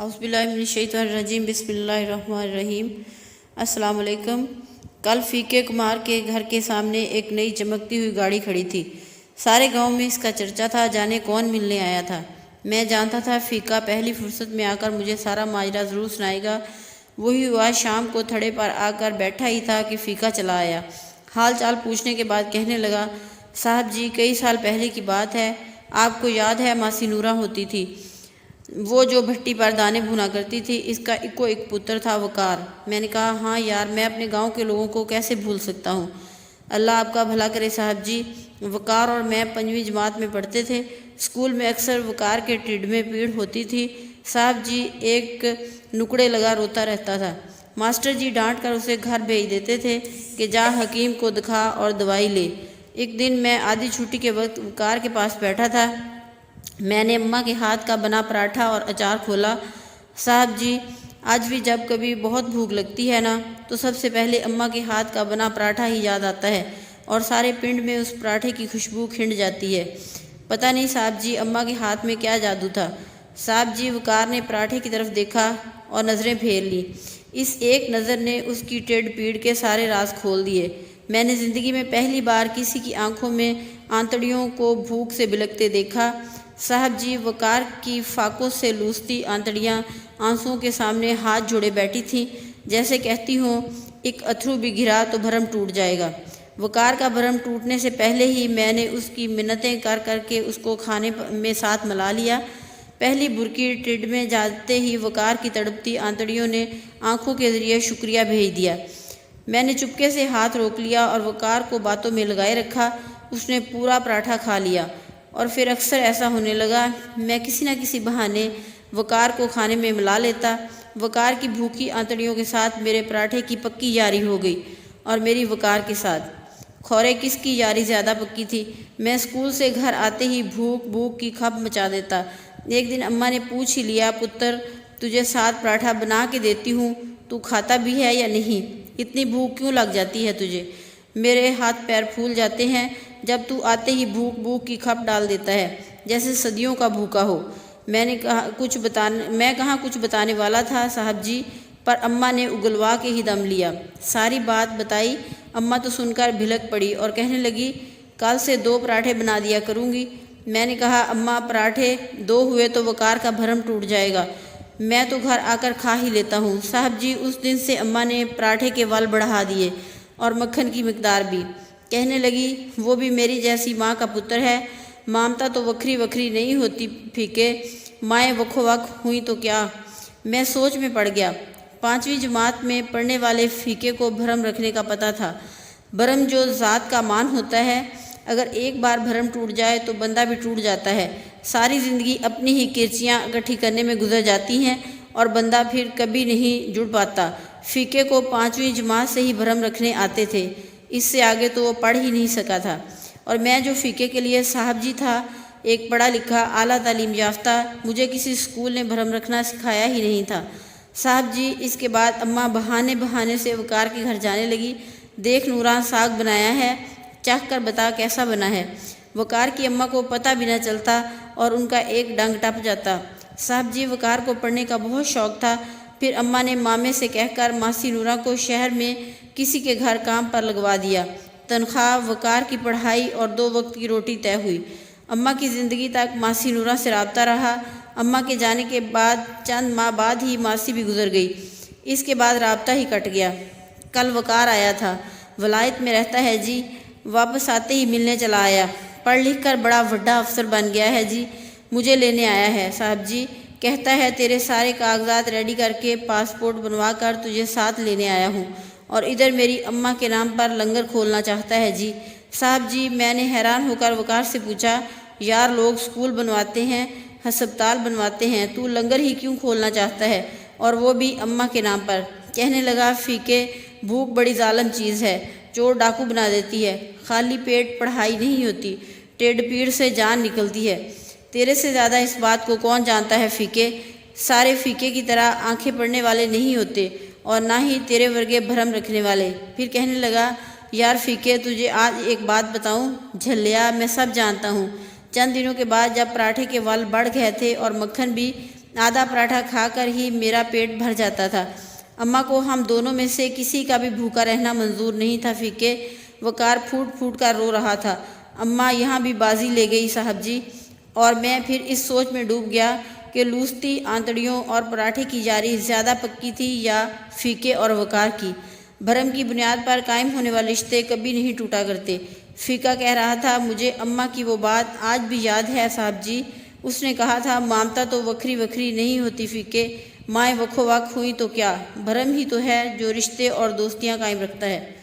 औज़ुबिल्लाहिमिनश्शैतानिर्रजीम बिस्मिल्लाहिर्रहमानिर्रहीम। अस्सलाम वालेकुम। कल फ़ीके कुमार के घर के सामने एक नई चमकती हुई गाड़ी खड़ी थी। सारे गांव में इसका चर्चा था, जाने कौन मिलने आया था। मैं जानता था फ़ीका पहली फुर्सत में आकर मुझे सारा माजरा ज़रूर सुनाएगा। वही हुआ, शाम को थड़े पर आकर बैठा ही था कि फ़ीका चला आया। हाल चाल पूछने के बाद कहने लगा, साहब जी कई साल पहले की बात है, आपको याद है मासी नूरा होती थी, वो जो भट्टी पर दाने भुना करती थी, इसका इको एक पुत्र था वकार। मैंने कहा, हाँ यार, मैं अपने गांव के लोगों को कैसे भूल सकता हूँ। अल्लाह आपका भला करे साहब जी। वकार और मैं 5वीं जमात में पढ़ते थे। स्कूल में अक्सर वकार के टिड्ड में पीड़ होती थी। साहब जी एक नुकड़े लगा रोता रहता था। मास्टर जी डांट कर उसे घर भेज देते थे कि जा हकीम को दिखा और दवाई ले। एक दिन मैं आधी छुट्टी के वक्त वकार के पास बैठा था। मैंने अम्मा के हाथ का बना पराठा और अचार खोला। साहब जी, आज भी जब कभी बहुत भूख लगती है ना, तो सबसे पहले अम्मा के हाथ का बना पराठा ही याद आता है और सारे पिंड में उस पराठे की खुशबू खिंड जाती है। पता नहीं साहब जी, अम्मा के हाथ में क्या जादू था। साहब जी, वकार ने पराठे की तरफ देखा और नज़रें फेर ली। इस एक नज़र ने उसकी टेढ़ पीड़ के सारे राज खोल दिए। मैंने ज़िंदगी में पहली बार किसी की आंखों में आंतड़ियों को भूख से बिलखते देखा। साहब जी, वकार की फाकों से लूसती आंतड़ियाँ आंसुओं के सामने हाथ जोड़े बैठी थीं, जैसे कहती हों, एक अथरू भी गिरा तो भरम टूट जाएगा। वकार का भरम टूटने से पहले ही मैंने उसकी मिन्नतें कर करके उसको खाने में साथ मिला लिया। पहली बुरकी टिड्ड में जाते ही वकार की तड़पती आंतड़ियों ने आंखों के जरिए शुक्रिया भेज दिया। मैंने चुपके से हाथ रोक लिया और वकार को बातों में लगाए रखा। उसने पूरा पराठा खा लिया और फिर अक्सर ऐसा होने लगा, मैं किसी न किसी बहाने वकार को खाने में मिला लेता। वकार की भूखी आंतड़ियों के साथ मेरे पराठे की पक्की यारी हो गई और मेरी वकार के साथ खौरे किसकी यारी ज़्यादा पक्की थी। मैं स्कूल से घर आते ही भूख भूख की खप मचा देता। एक दिन अम्मा ने पूछ ही लिया, पुत्र तुझे 7 पराठा बना के देती हूँ, तू खाता भी है या नहीं? इतनी भूख क्यों लग जाती है तुझे? मेरे हाथ पैर फूल जाते हैं जब तू आते ही भूख भूख की खप डाल देता है, जैसे सदियों का भूखा हो। मैं कहाँ कुछ बताने वाला था साहब जी, पर अम्मा ने उगलवा के ही दम लिया। सारी बात बताई। अम्मा तो सुनकर भिलक पड़ी और कहने लगी, कल से 2 पराठे बना दिया करूँगी। मैंने कहा, अम्मा पराठे 2 हुए तो वकार का भरम टूट जाएगा, मैं तो घर आकर खा ही लेता हूँ। साहब जी, उस दिन से अम्मा ने पराठे के वाल बढ़ा दिए और मक्खन की मिकदार भी। कहने लगी, वो भी मेरी जैसी माँ का पुत्र है। ममता तो वखरी वखरी नहीं होती फीके, माएँ वखो वख हुई तो क्या। मैं सोच में पड़ गया। 5वीं जमात में पढ़ने वाले फीके को भरम रखने का पता था। भरम जो ज़ात का मान होता है, अगर एक बार भरम टूट जाए तो बंदा भी टूट जाता है। सारी ज़िंदगी अपनी ही किरचियाँ इकट्ठी करने में गुजर जाती हैं और बंदा फिर कभी नहीं जुड़ पाता। फीके को 5वीं जमात से ही भरम रखने आते थे, इससे आगे तो वो पढ़ ही नहीं सका था। और मैं जो फ़ीके के लिए साहब जी था, एक पढ़ा लिखा आला तालीम याफ्ता, मुझे किसी स्कूल ने भरम रखना सिखाया ही नहीं था। साहब जी, इसके बाद अम्मा बहाने बहाने से वकार के घर जाने लगी। देख नूरा, साग बनाया है, चख कर बता कैसा बना है। वकार की अम्मा को पता भी न चलता और उनका एक डंग टप जाता। साहब जी, वकार को पढ़ने का बहुत शौक़ था। फिर अम्मा ने मामे से कहकर मासी नूरा को शहर में किसी के घर काम पर लगवा दिया। तनख्वाह, वकार की पढ़ाई और 2 वक्त की रोटी तय हुई। अम्मा की ज़िंदगी तक मासी नूरा से राब्ता रहा। अम्मा के जाने के बाद चंद माह बाद ही मासी भी गुजर गई। इसके बाद राब्ता ही कट गया। कल वकार आया था, वलायत में रहता है जी, वापस आते ही मिलने चला आया। पढ़ लिख कर बड़ा वड्डा अफसर बन गया है जी, मुझे लेने आया है साहब जी। कहता है तेरे सारे कागजात रेडी करके पासपोर्ट बनवा कर तुझे साथ लेने आया हूँ और इधर मेरी अम्मा के नाम पर लंगर खोलना चाहता है जी। साहब जी, मैंने हैरान होकर वकार से पूछा, यार लोग स्कूल बनवाते हैं, हस्पताल बनवाते हैं, तू लंगर ही क्यों खोलना चाहता है, और वो भी अम्मा के नाम पर? कहने लगा, फीके भूख बड़ी जालिम चीज़ है, चोर डाकू बना देती है। खाली पेट पढ़ाई नहीं होती, टेढ़ पीड़ से जान निकलती है। तेरे से ज़्यादा इस बात को कौन जानता है फीके। सारे फीके की तरह आंखें पढ़ने वाले नहीं होते और ना ही तेरे वर्गे भरम रखने वाले। फिर कहने लगा, यार फीके, तुझे आज एक बात बताऊं? झल्लिया, मैं सब जानता हूँ। चंद दिनों के बाद जब पराठे के वाल बढ़ गए थे और मक्खन भी, आधा पराठा खाकर ही मेरा पेट भर जाता था। अम्मा को हम दोनों में से किसी का भी भूखा रहना मंजूर नहीं था। फीके वकार फूट फूट कर रो रहा था। अम्मा यहाँ भी बाजी ले गई साहब जी। और मैं फिर इस सोच में डूब गया कि लूसती आंतड़ियों और पराठे की जारी ज़्यादा पक्की थी या फीके और वकार की। भरम की बुनियाद पर कायम होने वाले रिश्ते कभी नहीं टूटा करते। फीका कह रहा था, मुझे अम्मा की वो बात आज भी याद है साहब जी। उसने कहा था, ममता तो वखरी वखरी नहीं होती फीके, माएँ वखो वख हुई तो क्या, भरम ही तो है जो रिश्ते और दोस्तियाँ कायम रखता है।